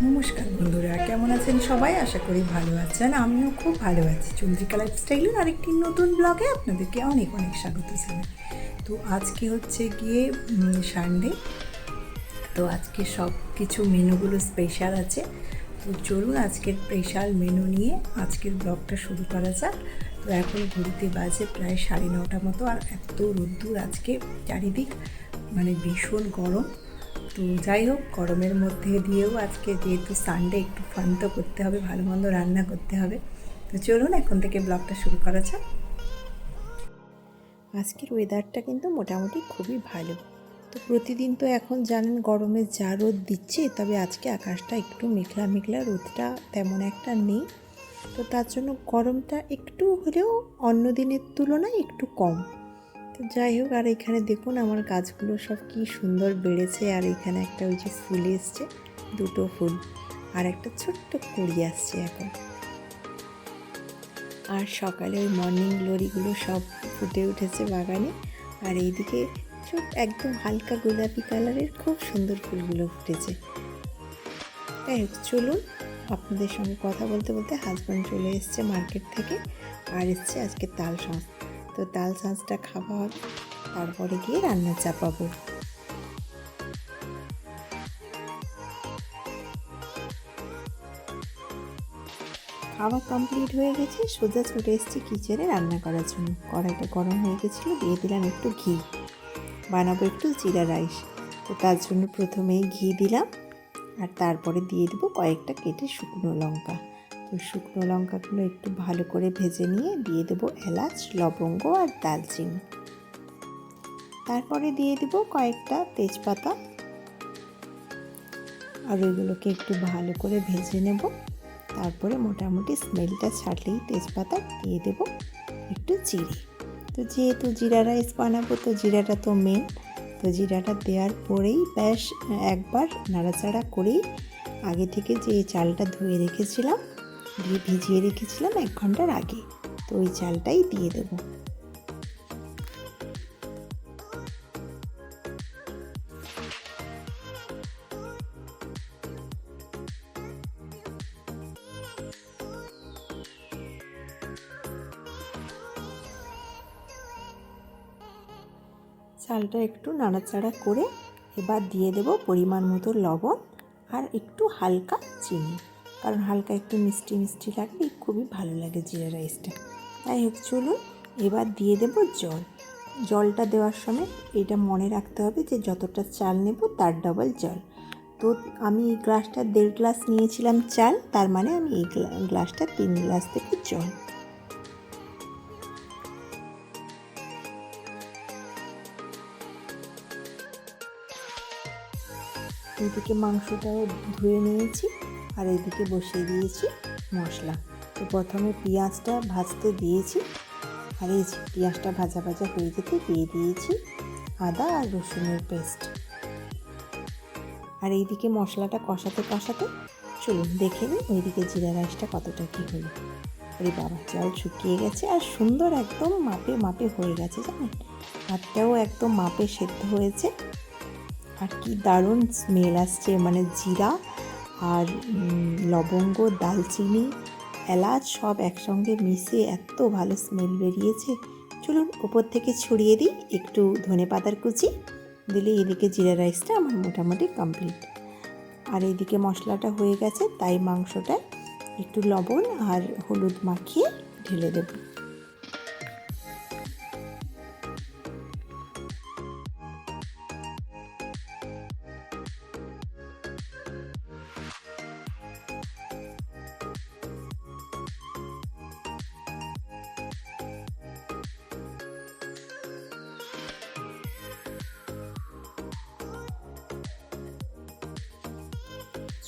নমস্কার বন্ধুরা, কেমন আছেন সবাই? আশা করি ভালো আছেন। আমিও খুব ভালো আছি। চন্দ্রিকা লাইফস্টাইলের আরেকটি নতুন ব্লগে আপনাদেরকে অনেক অনেক স্বাগত জানাই। তো আজকে হচ্ছে গিয়ে সানডে। তো আজকে সব কিছু মেনুগুলো স্পেশাল আছে। তো চলুন আজকের স্পেশাল মেনু নিয়ে আজকের ব্লগটা শুরু করা যাক। তো এখন ঘড়িতে বাজে প্রায় 9:30 মতো, আর এত রোদ্দুর আজকে চারিদিক, মানে ভীষণ গরম। তো যাই হোক, গরমের মধ্যে দিয়েও আজকে যেহেতু সানডে, একটু ফান তো করতে হবে, ভালো মন্দ রান্না করতে হবে। তো চলুন এখন থেকে ব্লগটা শুরু করা যাক। আজকের ওয়েদারটা কিন্তু মোটামুটি খুবই ভালো। তো প্রতিদিন তো এখন জানেন গরমে যা রোদ দিচ্ছে, তবে আজকে আকাশটা একটু মেঘলা মেঘলা, রোদটা তেমন একটা নেই। তো তার জন্য গরমটা একটু হলেও অন্য দিনের তুলনায় একটু কম। তো যাই হোক, আর এখানে দেখুন আমার গাছগুলো সব কি সুন্দর বেড়েছে। আর এখানে একটা ওই যে ফুল এসছে, দুটো ফুল, আর একটা ছোট্ট কুঁড়ি আসছে এখন। আর সকালে ওই মর্নিং গ্লোরিগুলো সব ফুটে উঠেছে বাগানে। আর এইদিকে একদম হালকা গোলাপি কালারের খুব সুন্দর ফুলগুলো ফুটেছে। তাই হোক, চলুন আপনাদের সঙ্গে কথা বলতে বলতে হাজব্যান্ড চলে এসছে মার্কেট থেকে, আর এসছে আজকে তাল শাঁস। তো তাল শাঁসটা খাওয়া হবে, তারপরে গিয়ে রান্না চাপাবো। খাওয়া কমপ্লিট হয়ে গেছে, সোজা ছুটে এসেছি কিচেনে রান্না করার জন্য। কড়াইটা গরম হয়ে গেছিলো, দিয়ে দিলাম একটু ঘি। বানাবো একটু জিরা রাইস। তো তার জন্য প্রথমেই ঘি দিলাম, আর তারপরে দিয়ে দেবো কয়েকটা কেটে শুকনো লঙ্কা। তো শুকনো লঙ্কাগুলো একটু ভালো করে ভেজে নিয়ে দিয়ে দেবো এলাচ, লবঙ্গ আর দালচিনি। তারপরে দিয়ে দেবো কয়েকটা তেজপাতা, আর ওইগুলোকে একটু ভালো করে ভেজে নেব। তারপরে মোটামুটি স্মেলটা ছাড়লেই তেজপাতা দিয়ে দেব একটু জিরে। তো যেহেতু জিরা রাইস বানাবো, তো জিরাটা তো মেন। তো জিরাটা দেওয়ার পরেই ব্যাস একবার নাড়াচাড়া করেই আগে থেকে যে চালটা ধুয়ে রেখেছিলাম, ভিজিয়ে রেখেছিলাম 1 ঘন্টার আগে, তো ওই চালটাই দিয়ে দেবো। চালটা একটু নাড়াচাড়া করে এবার দিয়ে দেব পরিমাণ মতো লবণ আর একটু হালকা চিনি, কারণ হালকা একটু মিষ্টি মিষ্টি লাগলে খুবই ভালো লাগে জিরা রাইসটা। তাই হোক, চলুন এবার দিয়ে দেব জল। জলটা দেওয়ার সময় এটা মনে রাখতে হবে যে যতটা চাল নেব তার ডবল জল। তো আমি এই গ্লাসটা 1.5 গ্লাস নিয়েছিলাম চাল, তার মানে আমি এই গ্লাসটা 3 গ্লাস দেব জল। এইদিকে মাংসটাও ধুয়ে নিয়েছি, আর এইদিকে বসিয়ে দিয়েছি মশলা। তো প্রথমে পেঁয়াজটা ভাজতে দিয়েছি, আর এই পেঁয়াজটা ভাজা ভাজা হয়ে যেতে দিয়ে দিয়েছি আদা আর রসুনের পেস্ট। আর এইদিকে মশলাটা কষাতে কষাতে চলুন দেখে নিই ওইদিকে জিরা রাইসটা কতটা কী হলো। আরে বাবা, জল শুকিয়ে গেছে আর সুন্দর একদম মাপে মাপে হয়ে গেছে, জানেন, ভাতটাও একদম মাপে সেদ্ধ হয়েছে। আর কি দারুণ স্মেল আসছে, মানে জিরা আর লবঙ্গ, দালচিনি, এলাচ সব একসঙ্গে মিশে এত ভালো স্মেল বেরিয়েছে। চলুন ওপর থেকে ছড়িয়ে দিই একটু ধনেপাতার কুচি, দিলে এদিকে জিরা রাইসটা আমার মোটামুটি কমপ্লিট। আর এইদিকে মশলাটা হয়ে গেছে, তাই মাংসটা একটু লবণ আর হলুদ মাখিয়ে ঢেলে দেবো।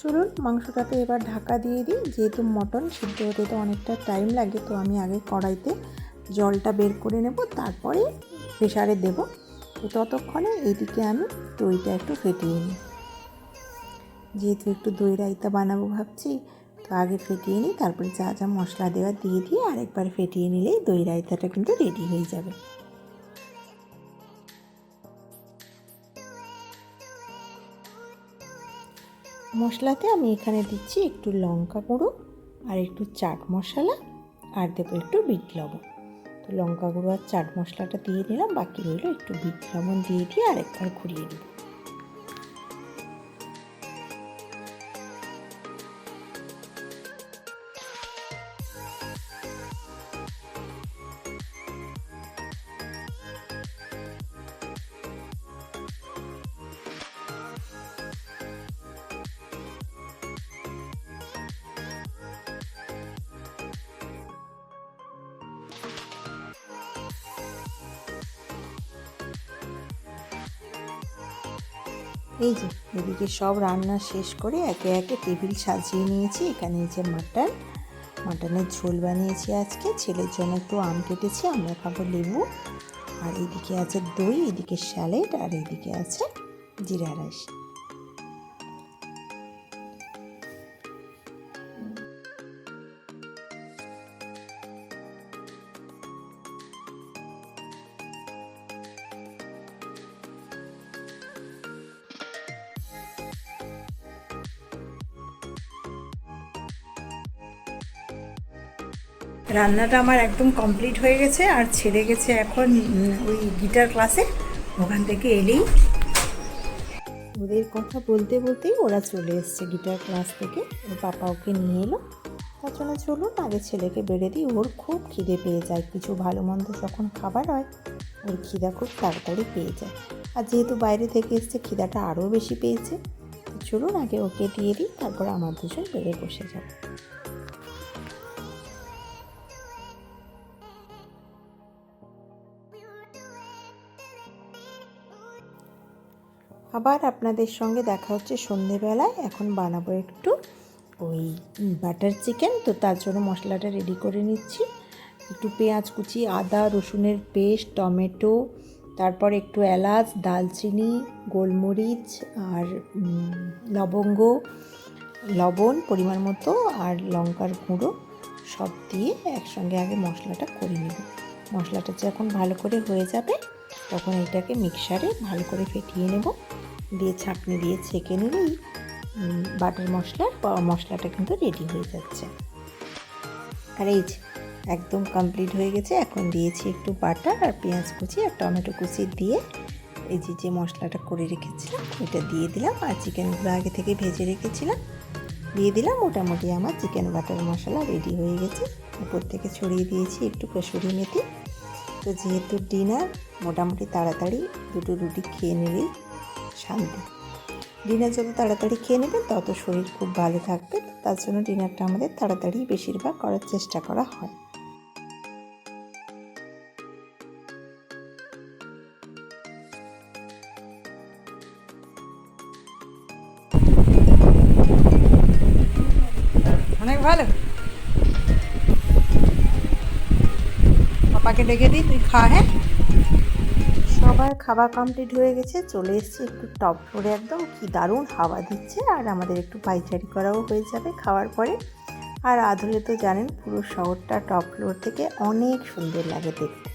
চলুন মাংসটাতে এবার ঢাকা দিয়ে দিই। যেহেতু মটন সিদ্ধ হতে তো অনেকটা টাইম লাগে, তো আমি আগে কড়াইতে জলটা বের করে নেব, তারপরে প্রেসারে দেব। তো ততক্ষণে এইদিকে আমি দইটা একটু ফেটিয়ে নিই। যেহেতু একটু দই রায়তা বানাবো ভাবছি, তো আগে ফেটিয়ে নিই, তারপরে যা যা মশলা দেওয়া দিয়ে আরেকবার ফেটিয়ে নিলেই দই রায়তাটা কিন্তু রেডি হয়ে যাবে। মশলাতে আমি এখানে দিচ্ছি একটু লঙ্কা গুঁড়ো আর একটু চাট মশলা আর দেবো একটু বিট লবণ। তো লঙ্কা গুঁড়ো আর চাট মশলাটা দিয়ে নিলাম, বাকি রইলো একটু বিট লবণ দিয়ে আরেকবার ঘুরিয়ে নেব। এই যে এদিকে সব রান্না শেষ করে একে একে টেবিল সাজিয়ে নিয়েছি। এখানে যে মাটনের ঝোল বানিয়েছি আজকে, ছেলের জন্য একটু আম কেটেছি, আমরা খাবো লেবু, আর এইদিকে আছে দই, এদিকে স্যালাড, আর এইদিকে আছে জিরা রাইস। রান্নাটা আমার একদম কমপ্লিট হয়ে গেছে, আর ছেড়ে গেছে এখন ওই গিটার ক্লাসে। ওখান থেকে এলেই ওদের কথা বলতে বলতেই ওরা চলে এসছে গিটার ক্লাস থেকে। ওর পাপা ওকে নিয়ে এলো। তার জন্য চলুন আগে ছেলেকে বেড়ে দিই। ওর খুব খিদে পেয়ে যায়, কিছু ভালো মন্দ যখন খাবার হয় ওর খিদা খুব তাড়াতাড়ি পেয়ে যায়, আর যেহেতু বাইরে থেকে এসছে খিদাটা আরও বেশি পেয়েছে। তো চলুন আগে ওকে দিয়ে দিই, তারপর আমার দুজন বেড়ে বসে যাবো। আবার আপনাদের সঙ্গে দেখা হচ্ছে সন্ধেবেলায়। এখন বানাবো একটু ওই বাটার চিকেন। তো তার জন্য মশলাটা রেডি করে নিচ্ছি। একটু পেঁয়াজ কুচি, আদা রসুনের পেস্ট, টমেটো, তারপর একটু এলাচ, দালচিনি, গোলমরিচ আর লবঙ্গ, লবণ পরিমাণ মতো, আর লঙ্কার গুঁড়ো সব দিয়ে একসঙ্গে আগে মশলাটা করে নেব। মশলাটা যখন ভালো করে হয়ে যাবে তখন এটাকে মিক্সারে ভালো করে ফেটিয়ে নেব, দিয়ে ছাঁকনি দিয়ে ছেঁকে নিলেই বাটার মশলাটা কিন্তু রেডি হয়ে যাচ্ছে। আর এই যে একদম কমপ্লিট হয়ে গেছে। এখন দিয়েছি একটু বাটার আর পেঁয়াজ কুচি আর টমেটো কুচি দিয়ে এই যে মশলাটা করে রেখেছিলাম এটা দিয়ে দিলাম, আর চিকেনগুলো আগে থেকে ভেজে রেখেছিলাম দিয়ে দিলাম। মোটামুটি আমার চিকেন বাটার মশলা রেডি হয়ে গেছে। উপর থেকে ছড়িয়ে দিয়েছি একটু কসুরি মেথি। তো যেহেতু ডিনার, মোটামুটি তাড়াতাড়ি দুটো রুটি খেয়ে নিলেই শান্তি। ডিনার যত তাড়াতাড়ি খেয়ে নেবেন তত শরীর খুব ভালো থাকবে। তার জন্য ডিনারটা আমাদের তাড়াতাড়ি বেশিরভাগ করার চেষ্টা করা হয়। অনেক ভালো। পাপাকে ডেকে দিই, তুই খা। হ্যাঁ, সবার খাবার কমপ্লিট হয়ে গেছে, চলে এসেছি একটু টপ ফ্লোরে। একদম কি দারুণ হাওয়া দিচ্ছে, আর আমাদের একটু পাইচারি করাও হয়ে যাবে খাওয়ার পরে। আর আদলে তো জানেন পুরো শহরটা টপ ফ্লোর থেকে অনেক সুন্দর লাগে দেখতে।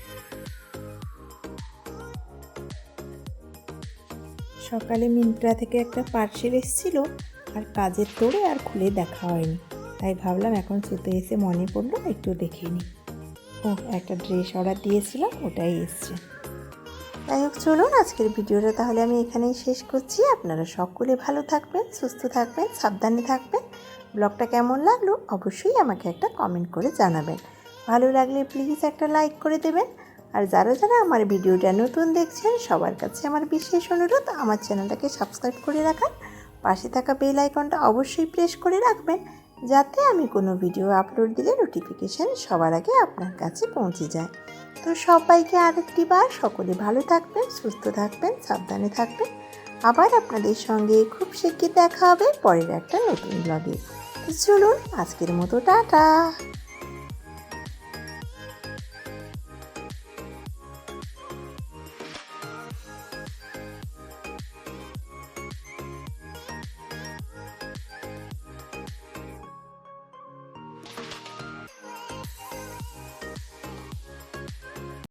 সকালে মিন্ত্রা থেকে একটা পার্সেল এসেছিল, আর কাজের তোড়ে আর খুলে দেখা হয়নি, তাই ভাবলাম এখন ছুতে এসে মনে পড়লো একটু দেখে নিই। ও একটা ড্রেস অর্ডার দিয়েছিলাম, ওটাই এসছে। যাই হোক, চলুন আজকের ভিডিওটা তাহলে আমি এখানেই শেষ করছি। আপনারা সকলে ভালো থাকবেন, সুস্থ থাকবেন, সাবধানে থাকবেন। ব্লগটা কেমন লাগলো অবশ্যই আমাকে একটা কমেন্ট করে জানাবেন। ভালো লাগলে প্লিজ একটা লাইক করে দেবেন। আর যারা আমার ভিডিওটা নতুন দেখছেন সবার কাছে আমার বিশেষ অনুরোধ, আমার চ্যানেলটাকে সাবস্ক্রাইব করে রাখার, পাশে থাকা বেল আইকনটা অবশ্যই প্রেস করে রাখবেন, যাতে আমি কোনো ভিডিও আপলোড দিলে নোটিফিকেশান সবার আগে আপনার কাছে পৌঁছে যায়। তো সবাইকে আরেকটি বার সকলে ভালো থাকবেন, সুস্থ থাকবেন, সাবধানে থাকবেন। আবার আপনাদের সঙ্গে খুব শিগগির দেখা হবে পরের একটা নতুন ব্লগে। তো চলুন আজকের মতো টাটা।